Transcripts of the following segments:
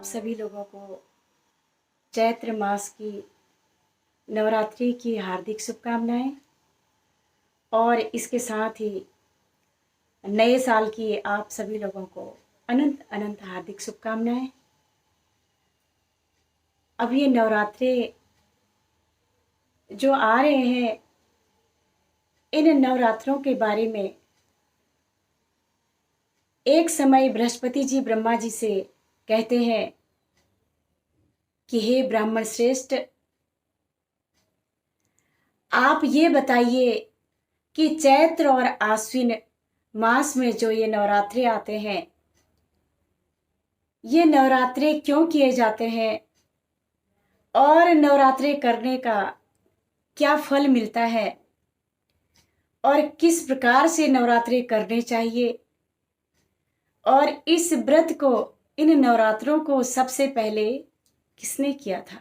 आप सभी लोगों को चैत्र मास की नवरात्रि की हार्दिक शुभकामनाएं और इसके साथ ही नए साल की आप सभी लोगों को अनंत अनंत हार्दिक शुभकामनाएं। अब ये नवरात्रे जो आ रहे हैं, इन नवरात्रों के बारे में एक समय बृहस्पति जी ब्रह्मा जी से कहते हैं कि हे ब्राह्मण श्रेष्ठ, आप ये बताइए कि चैत्र और आश्विन मास में जो ये नवरात्रे आते हैं, ये नवरात्रे क्यों किए जाते हैं और नवरात्रे करने का क्या फल मिलता है और किस प्रकार से नवरात्रे करने चाहिए, और इस व्रत को, इन नवरात्रों को सबसे पहले किसने किया था।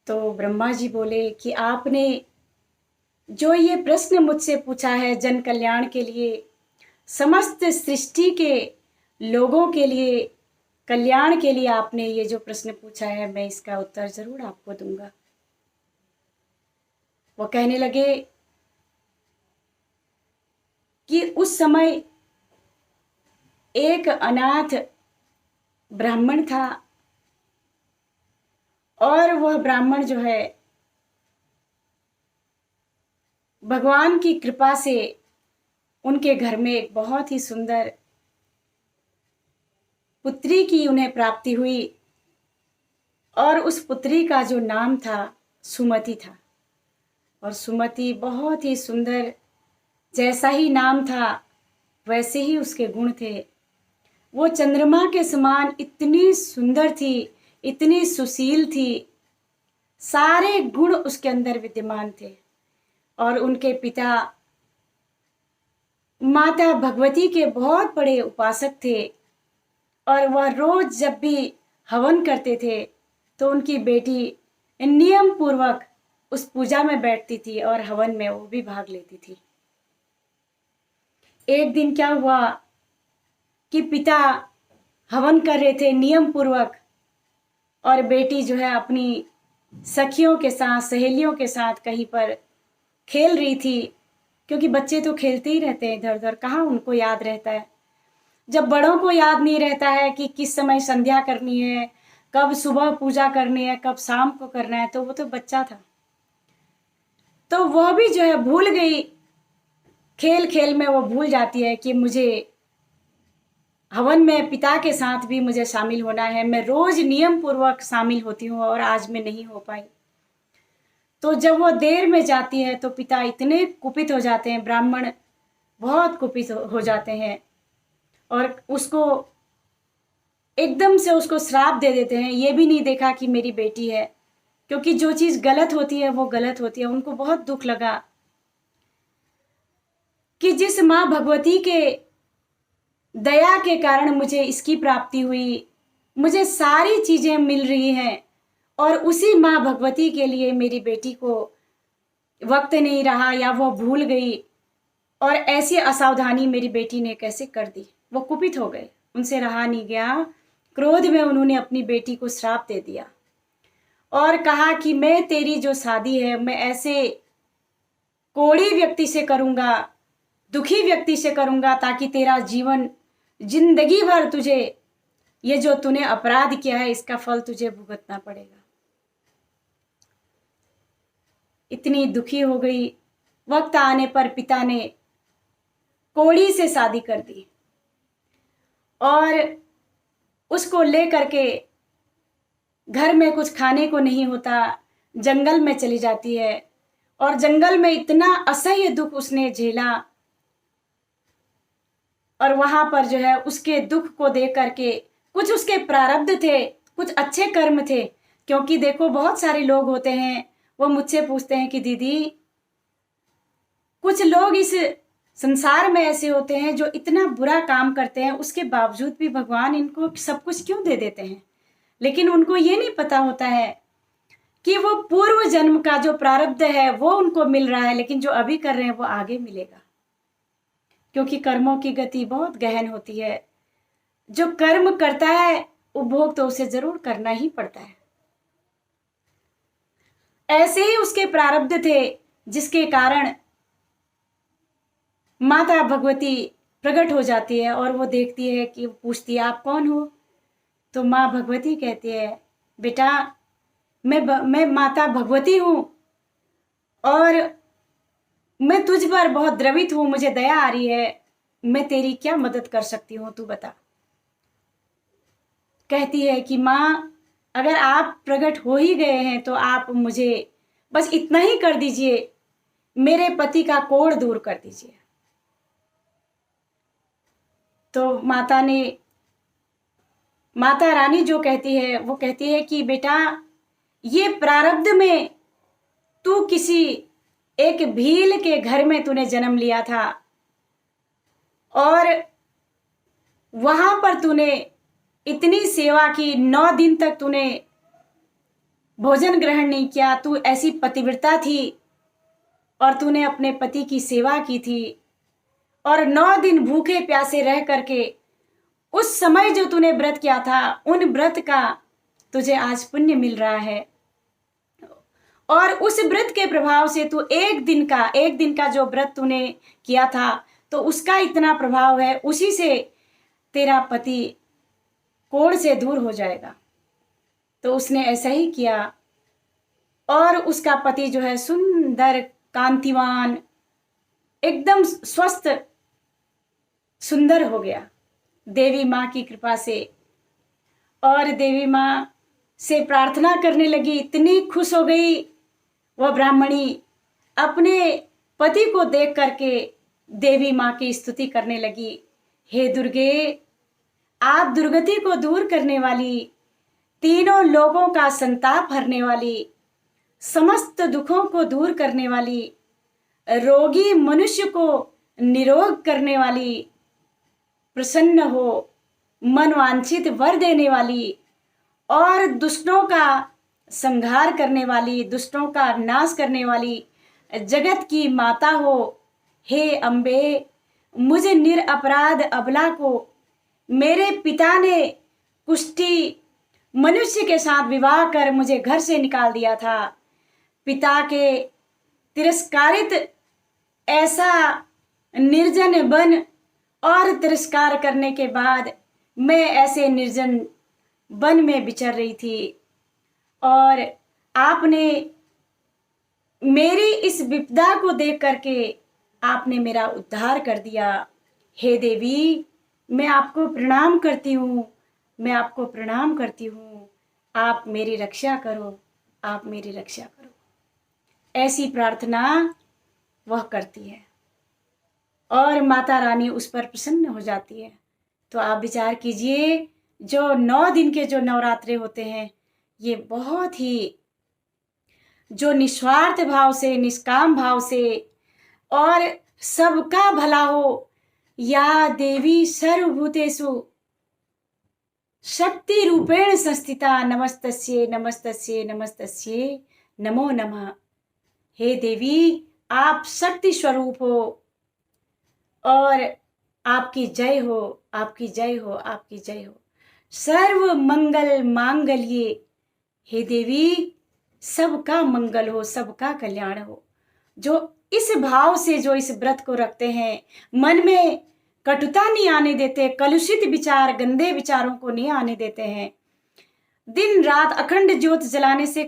तो ब्रह्मा जी बोले कि आपने जो ये प्रश्न मुझसे पूछा है, जन कल्याण के लिए, समस्त सृष्टि के लोगों के लिए, कल्याण के लिए आपने ये जो प्रश्न पूछा है, मैं इसका उत्तर जरूर आपको दूंगा। वो कहने लगे कि उस समय एक अनाथ ब्राह्मण था और वह ब्राह्मण जो है भगवान की कृपा से उनके घर में एक बहुत ही सुंदर पुत्री की उन्हें प्राप्ति हुई और उस पुत्री का जो नाम था सुमति था। और सुमति बहुत ही सुंदर, जैसा ही नाम था वैसे ही उसके गुण थे। वो चंद्रमा के समान इतनी सुंदर थी, इतनी सुशील थी, सारे गुण उसके अंदर विद्यमान थे। और उनके पिता माता भगवती के बहुत बड़े उपासक थे और वह रोज जब भी हवन करते थे तो उनकी बेटी नियम पूर्वक उस पूजा में बैठती थी और हवन में वो भी भाग लेती थी। एक दिन क्या हुआ कि पिता हवन कर रहे थे नियम पूर्वक और बेटी जो है अपनी सखियों के साथ, सहेलियों के साथ कहीं पर खेल रही थी, क्योंकि बच्चे तो खेलते ही रहते हैं इधर उधर, कहाँ उनको याद रहता है। जब बड़ों को याद नहीं रहता है कि किस समय संध्या करनी है, कब सुबह पूजा करनी है, कब शाम को करना है, तो वो तो बच्चा था, तो वह भी जो है भूल गई। खेल खेल में वो भूल जाती है कि मुझे हवन में पिता के साथ भी मुझे शामिल होना है, मैं रोज नियम पूर्वक शामिल होती हूँ और आज मैं नहीं हो पाई। तो जब वो देर में जाती है तो पिता इतने कुपित हो जाते हैं, ब्राह्मण बहुत कुपित हो जाते हैं और उसको एकदम से उसको श्राप दे देते हैं। ये भी नहीं देखा कि मेरी बेटी है, क्योंकि जो चीज गलत होती है वो गलत होती है। उनको बहुत दुख लगा कि जिस माँ भगवती के दया के कारण मुझे इसकी प्राप्ति हुई, मुझे सारी चीजें मिल रही हैं, और उसी माँ भगवती के लिए मेरी बेटी को वक्त नहीं रहा या वो भूल गई, और ऐसी असावधानी मेरी बेटी ने कैसे कर दी। वो कुपित हो गए, उनसे रहा नहीं गया। क्रोध में उन्होंने अपनी बेटी को श्राप दे दिया और कहा कि मैं तेरी जो शादी है मैं ऐसे कोढ़ी व्यक्ति से करूंगा, दुखी व्यक्ति से करूंगा, ताकि तेरा जीवन जिंदगी भर तुझे ये जो तूने अपराध किया है इसका फल तुझे भुगतना पड़ेगा। इतनी दुखी हो गई। वक्त आने पर पिता ने कोढ़ी से शादी कर दी और उसको लेकर के घर में कुछ खाने को नहीं होता, जंगल में चली जाती है और जंगल में इतना असह्य दुख उसने झेला, और वहां पर जो है उसके दुख को देख करके, कुछ उसके प्रारब्ध थे, कुछ अच्छे कर्म थे। क्योंकि देखो बहुत सारे लोग होते हैं, वो मुझसे पूछते हैं कि दीदी, कुछ लोग इस संसार में ऐसे होते हैं जो इतना बुरा काम करते हैं, उसके बावजूद भी भगवान इनको सब कुछ क्यों दे देते हैं। लेकिन उनको ये नहीं पता होता है कि वो पूर्व जन्म का जो प्रारब्ध है वो उनको मिल रहा है, लेकिन जो अभी कर रहे हैं वो आगे मिलेगा। क्योंकि कर्मों की गति बहुत गहन होती है। जो कर्म करता है उपभोग तो उसे जरूर करना ही पड़ता है। ऐसे ही उसके प्रारब्ध थे, जिसके कारण माता भगवती प्रकट हो जाती है और वो देखती है कि पूछती है आप कौन हो। तो माँ भगवती कहती है बेटा मैं माता भगवती हूँ और मैं तुझ पर बहुत द्रवित हूं, मुझे दया आ रही है, मैं तेरी क्या मदद कर सकती हूँ तू बता। कहती है कि माँ अगर आप प्रकट हो ही गए हैं तो आप मुझे बस इतना ही कर दीजिए, मेरे पति का कोढ़ दूर कर दीजिए। तो माता रानी जो कहती है वो कहती है कि बेटा ये प्रारब्ध में तू किसी एक भील के घर में तूने जन्म लिया था और वहां पर तूने इतनी सेवा की, 9 दिन तक तूने भोजन ग्रहण नहीं किया, तू ऐसी पतिव्रता थी और तूने अपने पति की सेवा की थी और 9 दिन भूखे प्यासे रह करके उस समय जो तूने व्रत किया था उन व्रत का तुझे आज पुण्य मिल रहा है। और उस व्रत के प्रभाव से तू एक दिन का जो व्रत तूने किया था तो उसका इतना प्रभाव है, उसी से तेरा पति कोढ़ से दूर हो जाएगा। तो उसने ऐसा ही किया और उसका पति जो है सुंदर कांतिवान एकदम स्वस्थ सुंदर हो गया देवी माँ की कृपा से। और देवी माँ से प्रार्थना करने लगी, इतनी खुश हो गई वह ब्राह्मणी, अपने पति को देख करके देवी माँ की स्तुति करने लगी। हे दुर्गे, आप दुर्गति को दूर करने वाली, तीनों लोगों का संताप हरने वाली, समस्त दुखों को दूर करने वाली, रोगी मनुष्य को निरोग करने वाली, प्रसन्न हो, मनवांछित वर देने वाली और दुष्टों का संहार करने वाली, दुष्टों का नाश करने वाली, जगत की माता हो। हे अम्बे, मुझे निरपराध अबला को मेरे पिता ने कुष्ठी मनुष्य के साथ विवाह कर मुझे घर से निकाल दिया था। पिता के तिरस्कारित ऐसा निर्जन वन और तिरस्कार करने के बाद मैं ऐसे निर्जन वन में विचर रही थी और आपने मेरी इस विपदा को देख करके आपने मेरा उद्धार कर दिया। हे देवी, मैं आपको प्रणाम करती हूँ, मैं आपको प्रणाम करती हूँ, आप मेरी रक्षा करो, आप मेरी रक्षा करो। ऐसी प्रार्थना वह करती है और माता रानी उस पर प्रसन्न हो जाती है। तो आप विचार कीजिए, जो 9 दिन के जो नवरात्रे होते हैं ये बहुत ही जो निस्वार्थ भाव से, निष्काम भाव से और सबका भला हो, या देवी सर्वभूतेषु शक्ति रूपेण संस्थिता नमस्तस्ये नमस्तस्ये नमस्तस्ये नमो नमः। हे देवी, आप शक्ति स्वरूप हो और आपकी जय हो, आपकी जय हो, आपकी जय हो। सर्व मंगल मांगल्ये, हे देवी सबका मंगल हो, सबका कल्याण हो। जो इस भाव से जो इस व्रत को रखते हैं, मन में कटुता नहीं आने देते, कलुषित विचार, गंदे विचारों को नहीं आने देते हैं। दिन रात अखंड ज्योत जलाने से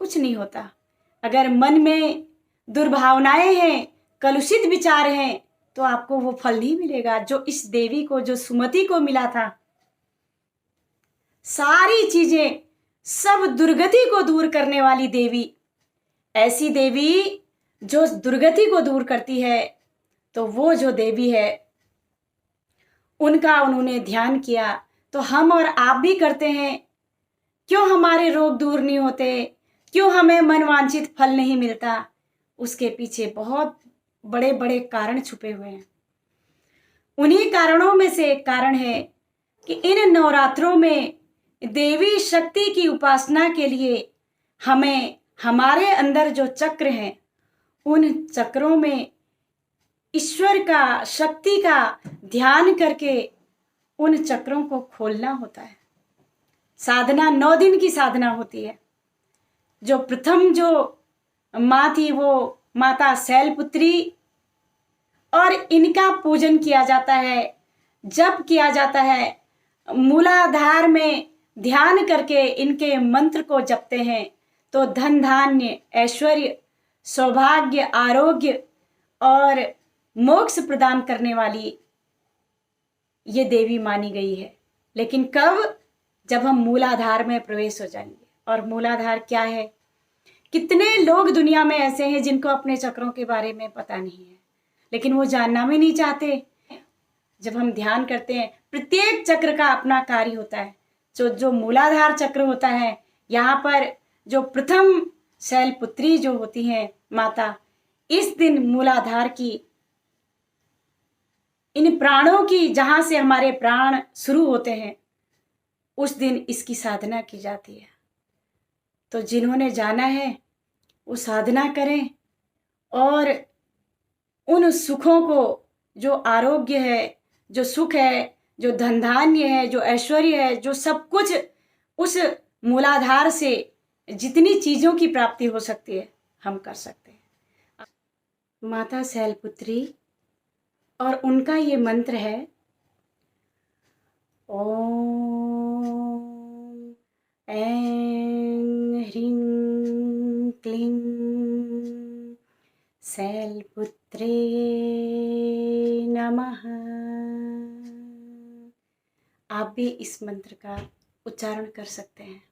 कुछ नहीं होता। अगर मन में दुर्भावनाएं हैं, कलुषित विचार हैं, तो आपको वो फल नहीं मिलेगा जो इस देवी को, जो सुमति को मिला था। सारी चीजें, सब दुर्गति को दूर करने वाली देवी, ऐसी देवी जो दुर्गति को दूर करती है, तो वो जो देवी है उनका उन्होंने ध्यान किया। तो हम और आप भी करते हैं, क्यों हमारे रोग दूर नहीं होते, क्यों हमें मनवांछित फल नहीं मिलता? उसके पीछे बहुत बड़े बड़े कारण छुपे हुए हैं। उन्हीं कारणों में से एक कारण है कि इन नवरात्रों में देवी शक्ति की उपासना के लिए हमें हमारे अंदर जो चक्र हैं उन चक्रों में ईश्वर का, शक्ति का ध्यान करके उन चक्रों को खोलना होता है। साधना 9 दिन की साधना होती है। जो प्रथम जो माँ थी वो माता शैलपुत्री, और इनका पूजन किया जाता है, जप किया जाता है। मूलाधार में ध्यान करके इनके मंत्र को जपते हैं तो धन धान्य, ऐश्वर्य, सौभाग्य, आरोग्य और मोक्ष प्रदान करने वाली ये देवी मानी गई है। लेकिन कब? जब हम मूलाधार में प्रवेश हो जाएंगे। और मूलाधार क्या है? कितने लोग दुनिया में ऐसे हैं जिनको अपने चक्रों के बारे में पता नहीं है, लेकिन वो जानना भी नहीं चाहते। जब हम ध्यान करते हैं, प्रत्येक चक्र का अपना कार्य होता है। जो मूलाधार चक्र होता है, यहाँ पर जो प्रथम शैलपुत्री जो होती हैं माता, इस दिन मूलाधार की, इन प्राणों की, जहां से हमारे प्राण शुरू होते हैं, उस दिन इसकी साधना की जाती है। तो जिन्होंने जाना है वो साधना करें और उन सुखों को, जो आरोग्य है, जो सुख है, जो धन धान्य है, जो ऐश्वर्य है, जो सब कुछ उस मूलाधार से जितनी चीजों की प्राप्ति हो सकती है हम कर सकते हैं। माता शैलपुत्री और उनका ये मंत्र है, ओम ऐं ह्रीं क्लीं शैलपुत्रे नमः। आप भी इस मंत्र का उच्चारण कर सकते हैं।